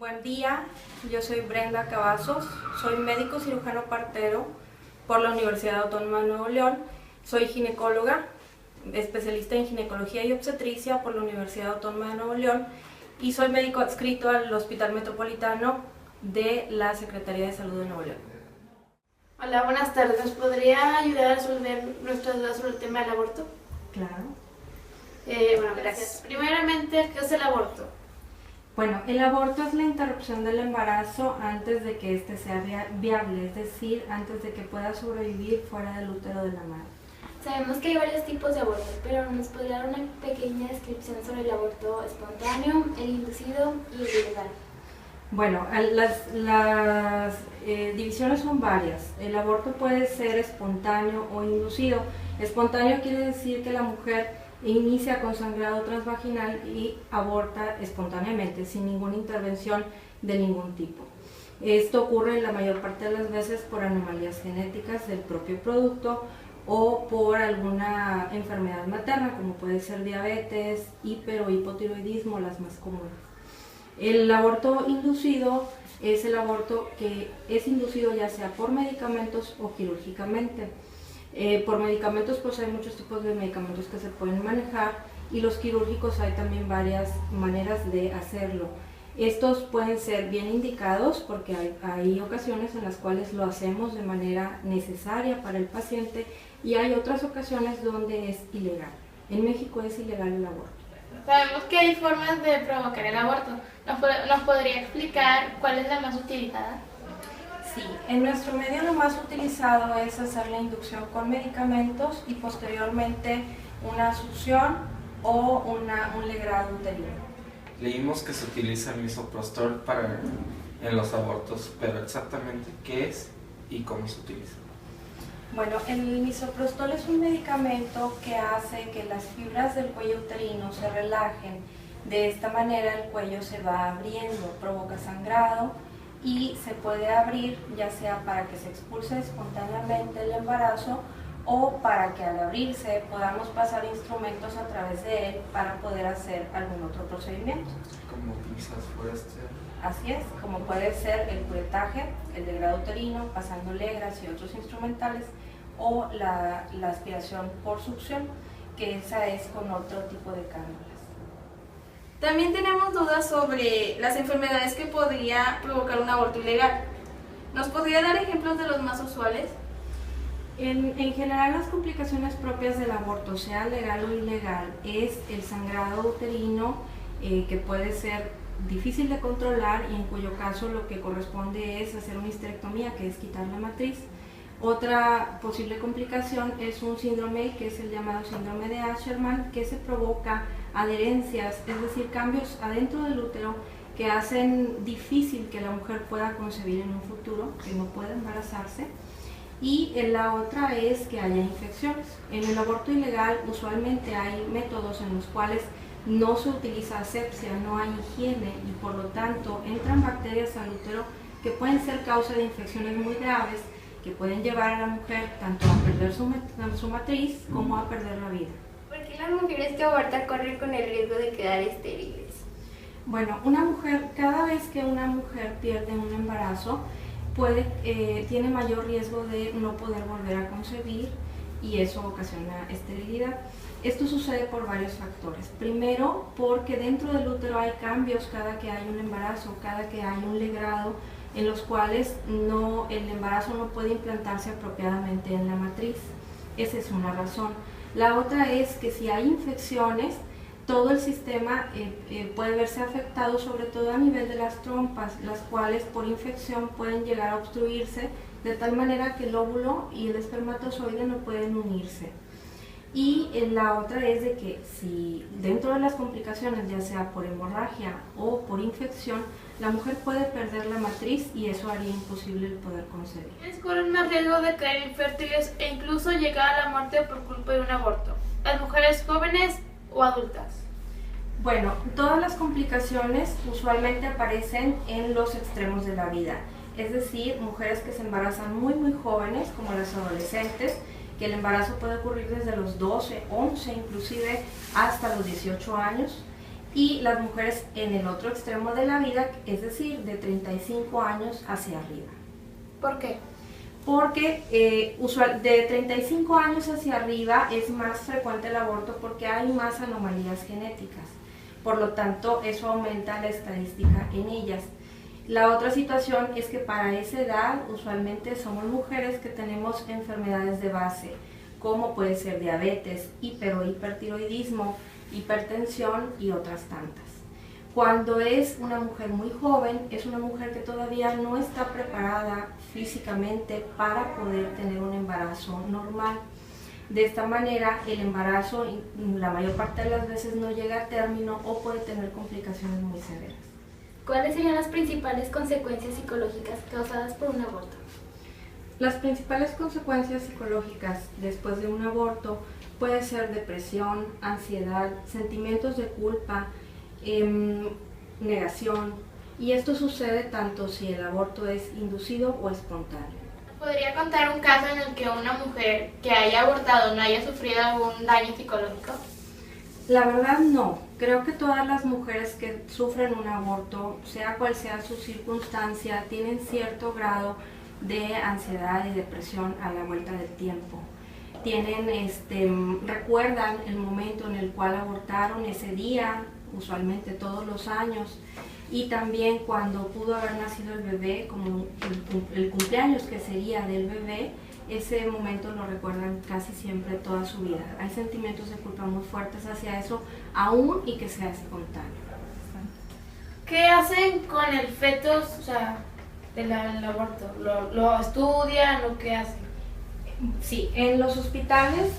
Buen día, yo soy Brenda Cavazos, soy médico cirujano partero por la Universidad Autónoma de Nuevo León, soy ginecóloga, especialista en ginecología y obstetricia por la Universidad Autónoma de Nuevo León y soy médico adscrito al Hospital Metropolitano de la Secretaría de Salud de Nuevo León. Hola, buenas tardes. ¿Nos podría ayudar a resolver nuestras dudas sobre el tema del aborto? Claro. Bueno, gracias. Primeramente, ¿qué es el aborto? Bueno, el aborto es la interrupción del embarazo antes de que éste sea viable, es decir, antes de que pueda sobrevivir fuera del útero de la madre. Sabemos que hay varios tipos de aborto, pero ¿nos podría dar una pequeña descripción sobre el aborto espontáneo, el inducido y el ilegal? Bueno, las divisiones son varias. El aborto puede ser espontáneo o inducido. Espontáneo quiere decir que la mujer inicia con sangrado transvaginal y aborta espontáneamente, sin ninguna intervención de ningún tipo. Esto ocurre la mayor parte de las veces por anomalías genéticas del propio producto o por alguna enfermedad materna, como puede ser diabetes, hiper o hipotiroidismo, las más comunes. El aborto inducido es el aborto que es inducido ya sea por medicamentos o quirúrgicamente. Por medicamentos pues hay muchos tipos de medicamentos que se pueden manejar y los quirúrgicos hay también varias maneras de hacerlo. Estos pueden ser bien indicados porque hay ocasiones en las cuales lo hacemos de manera necesaria para el paciente y hay otras ocasiones donde es ilegal. En México es ilegal el aborto. Sabemos que hay formas de provocar el aborto. ¿Nos podría explicar cuál es la más utilizada? Sí, en nuestro medio lo más utilizado es hacer la inducción con medicamentos y posteriormente una succión o un legrado uterino. Leímos que se utiliza el misoprostol en los abortos, pero exactamente qué es y cómo se utiliza. Bueno, el misoprostol es un medicamento que hace que las fibras del cuello uterino se relajen. De esta manera el cuello se va abriendo, provoca sangrado y se puede abrir ya sea para que se expulse espontáneamente el embarazo o para que al abrirse podamos pasar instrumentos a través de él para poder hacer algún otro procedimiento. ¿Como pinzas foresteras? Así es, como puede ser el curetaje, el legrado uterino, pasando legras y otros instrumentales, o la aspiración por succión, que esa es con otro tipo de cánulas. También tenemos dudas sobre las enfermedades que podría provocar un aborto ilegal. ¿Nos podría dar ejemplos de los más usuales? En general, las complicaciones propias del aborto, sea legal o ilegal, es el sangrado uterino, que puede ser difícil de controlar y en cuyo caso lo que corresponde es hacer una histerectomía, que es quitar la matriz. Otra posible complicación es un síndrome que es el llamado síndrome de Asherman, que se provoca adherencias, es decir, cambios adentro del útero que hacen difícil que la mujer pueda concebir en un futuro, que no pueda embarazarse. Y la otra es que haya infecciones. En el aborto ilegal usualmente hay métodos en los cuales no se utiliza asepsia, no hay higiene y por lo tanto entran bacterias al útero que pueden ser causa de infecciones muy graves que pueden llevar a la mujer tanto a perder su matriz como a perder la vida. ¿Por qué las mujeres que abortan corren con el riesgo de quedar estériles? Bueno, cada vez que una mujer pierde un embarazo, tiene mayor riesgo de no poder volver a concebir y eso ocasiona esterilidad. Esto sucede por varios factores. Primero, porque dentro del útero hay cambios cada que hay un embarazo, cada que hay un legrado, en los cuales el embarazo no puede implantarse apropiadamente en la matriz. Esa es una razón. La otra es que si hay infecciones, todo el sistema puede verse afectado, sobre todo a nivel de las trompas, las cuales por infección pueden llegar a obstruirse de tal manera que el óvulo y el espermatozoide no pueden unirse. Y la otra es de que si dentro de las complicaciones, ya sea por hemorragia o por infección, la mujer puede perder la matriz y eso haría imposible el poder concebir. ¿Quiénes corren más riesgo de caer infértiles e incluso llegar a la muerte por culpa de un aborto? ¿Las mujeres jóvenes o adultas? Bueno, todas las complicaciones usualmente aparecen en los extremos de la vida, es decir, mujeres que se embarazan muy jóvenes, como las adolescentes, que el embarazo puede ocurrir desde los 12, 11, inclusive hasta los 18 años. y las mujeres en el otro extremo de la vida, es decir, de 35 años hacia arriba. ¿Por qué? Porque de 35 años hacia arriba es más frecuente el aborto porque hay más anomalías genéticas. Por lo tanto, eso aumenta la estadística en ellas. La otra situación es que para esa edad usualmente somos mujeres que tenemos enfermedades de base, como puede ser diabetes, hipertiroidismo, hipertensión y otras tantas. Cuando es una mujer muy joven, es una mujer que todavía no está preparada físicamente para poder tener un embarazo normal. De esta manera, el embarazo la mayor parte de las veces no llega a término o puede tener complicaciones muy severas. ¿Cuáles serían las principales consecuencias psicológicas causadas por un aborto? Las principales consecuencias psicológicas después de un aborto puede ser depresión, ansiedad, sentimientos de culpa, negación, y esto sucede tanto si el aborto es inducido o espontáneo. ¿Podría contar un caso en el que una mujer que haya abortado no haya sufrido algún daño psicológico? La verdad no. Creo que todas las mujeres que sufren un aborto, sea cual sea su circunstancia, tienen cierto grado de ansiedad y depresión a la vuelta del tiempo. Recuerdan el momento en el cual abortaron, ese día, usualmente todos los años, y también cuando pudo haber nacido el bebé, como el cumpleaños que sería del bebé, ese momento lo recuerdan casi siempre toda su vida. Hay sentimientos de culpa muy fuertes hacia eso, aún y que sea espontáneo. ¿Qué hacen con el feto, o sea, del aborto? ¿Lo estudian o qué hacen? Sí, en los hospitales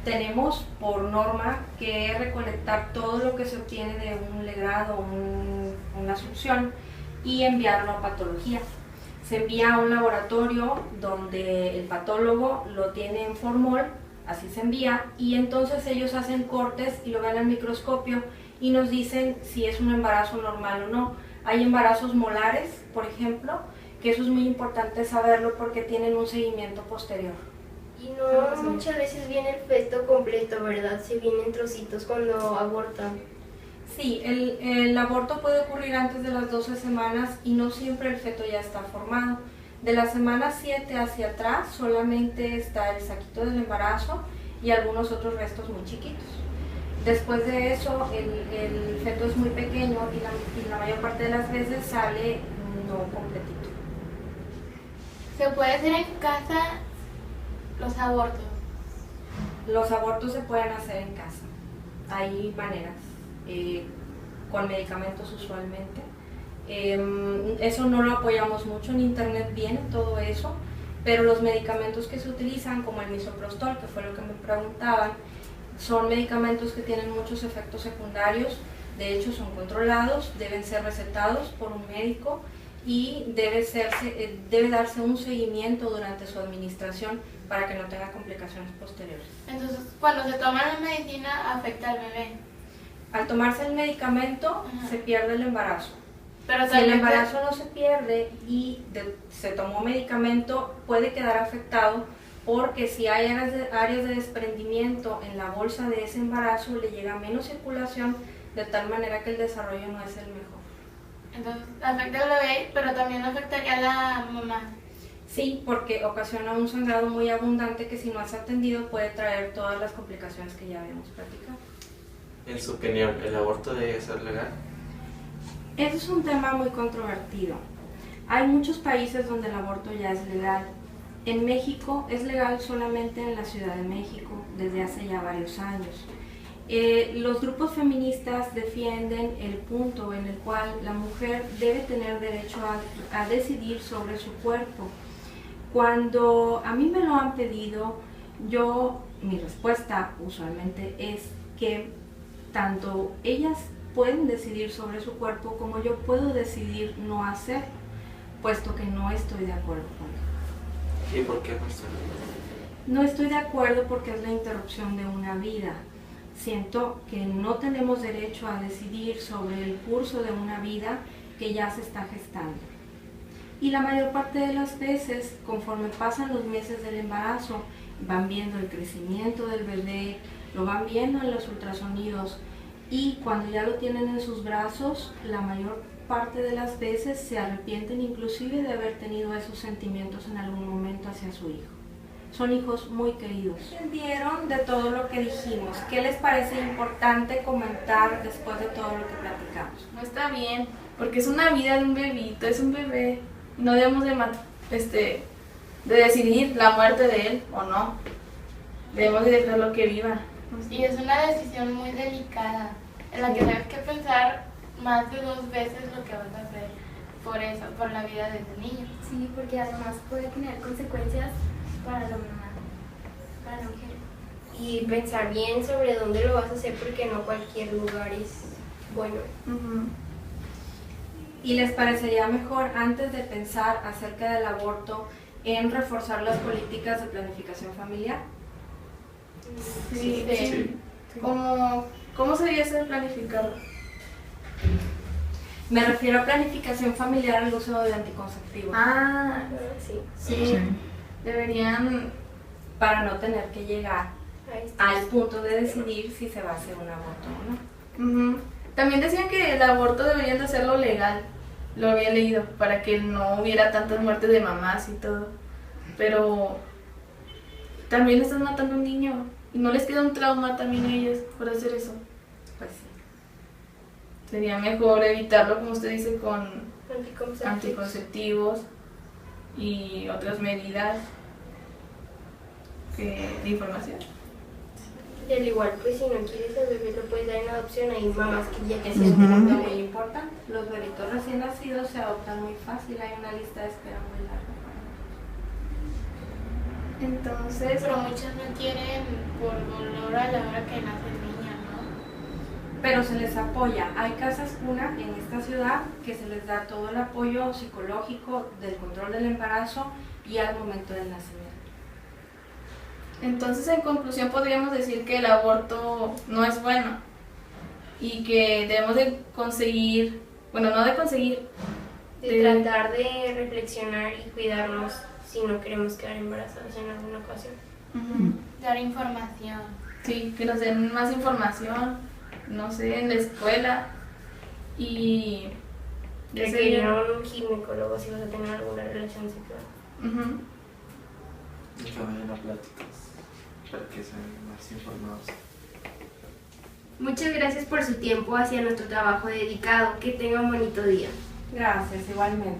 tenemos por norma que recolectar todo lo que se obtiene de un legrado o una succión y enviarlo a patología. Se envía a un laboratorio donde el patólogo lo tiene en formol, así se envía, y entonces ellos hacen cortes y lo ven al microscopio y nos dicen si es un embarazo normal o no. Hay embarazos molares, por ejemplo, que eso es muy importante saberlo porque tienen un seguimiento posterior. Y no muchas veces viene el feto completo, ¿verdad? Se vienen trocitos cuando abortan. Sí, el aborto puede ocurrir antes de las 12 semanas y no siempre el feto ya está formado. De la semana 7 hacia atrás solamente está el saquito del embarazo y algunos otros restos muy chiquitos. Después de eso el feto es muy pequeño y la mayor parte de las veces sale no completito. ¿Se puede hacer en casa los abortos? Los abortos se pueden hacer en casa. Hay maneras, con medicamentos usualmente. Eso no lo apoyamos mucho, en internet viene todo eso, pero los medicamentos que se utilizan, como el misoprostol, que fue lo que me preguntaban, son medicamentos que tienen muchos efectos secundarios, de hecho son controlados, deben ser recetados por un médico y debe darse un seguimiento durante su administración para que no tenga complicaciones posteriores. Entonces, cuando se toma la medicina, afecta al bebé. Al tomarse el medicamento, se pierde el embarazo. Pero si el embarazo no se pierde y se tomó medicamento, puede quedar afectado porque si hay áreas de desprendimiento en la bolsa de ese embarazo, le llega menos circulación, de tal manera que el desarrollo no es el mejor. Entonces, afecta al bebé, pero también afectaría a la mamá. Sí, porque ocasiona un sangrado muy abundante que si no es atendido puede traer todas las complicaciones que ya habíamos platicado. En su opinión, ¿el aborto debe ser legal? Ese es un tema muy controvertido. Hay muchos países donde el aborto ya es legal. En México es legal solamente en la Ciudad de México desde hace ya varios años. Los grupos feministas defienden el punto en el cual la mujer debe tener derecho a decidir sobre su cuerpo. Cuando a mí me lo han pedido, mi respuesta usualmente es que tanto ellas pueden decidir sobre su cuerpo como yo puedo decidir no hacer, puesto que no estoy de acuerdo con ello. ¿Y por qué no está? No estoy de acuerdo porque es la interrupción de una vida. Siento que no tenemos derecho a decidir sobre el curso de una vida que ya se está gestando. Y la mayor parte de las veces, conforme pasan los meses del embarazo, van viendo el crecimiento del bebé, lo van viendo en los ultrasonidos, y cuando ya lo tienen en sus brazos, la mayor parte de las veces se arrepienten inclusive de haber tenido esos sentimientos en algún momento hacia su hijo. Son hijos muy queridos. ¿Qué entendieron de todo lo que dijimos? ¿Qué les parece importante comentar después de todo lo que platicamos? No está bien, porque es una vida de un bebito, es un bebé. No debemos de decidir la muerte de él o no. Debemos de dejarlo que viva. Y es una decisión muy delicada, en la que tienes que pensar más de 2 veces lo que vas a hacer por eso, por la vida de ese niño. Sí, porque además puede tener consecuencias para la mamá, para la mujer. Y pensar bien sobre dónde lo vas a hacer porque no cualquier lugar es bueno. ¿Y les parecería mejor, antes de pensar acerca del aborto, en reforzar las políticas de planificación familiar? Sí. Sí. ¿Cómo sería eso de planificarlo? Me refiero a planificación familiar al uso de anticonceptivos, Ah, Sí, sí. Deberían. para no tener que llegar ahí está. al punto de decidir si se va a hacer un aborto o no. Ujú. También decían que el aborto deberían de hacerlo legal. Lo había leído, para que no hubiera tantas muertes de mamás y todo. Pero también estás matando a un niño. Y no les queda un trauma también a ellos por hacer eso. Pues sí. Sería mejor evitarlo, como usted dice, con anticonceptivos y otras medidas de información. Y al igual, pues si no quieres el bebé lo puedes dar en adopción, hay mamás que ya Ese que es un se punto muy importante. Los bebitos recién nacidos se adoptan muy fácil, hay una lista de espera muy larga. Entonces, Pero muchos no quieren por dolor a la hora que nace el niño, ¿no? Pero se les apoya. Hay casas cuna en esta ciudad que se les da todo el apoyo psicológico del control del embarazo y al momento del nacimiento. entonces, en conclusión, podríamos decir que el aborto no es bueno y que debemos de conseguir, bueno, no de conseguir, de tratar de reflexionar y cuidarnos si no queremos quedar embarazados en alguna ocasión. Dar información. sí, que nos den más información, no sé, en la escuela y Requerir a un ginecólogo si vas a tener alguna relación sexual. Ujú. Y que vayan a pláticas para que sean más informados. Muchas gracias por su tiempo hacia nuestro trabajo dedicado. Que tenga un bonito día. Gracias, igualmente.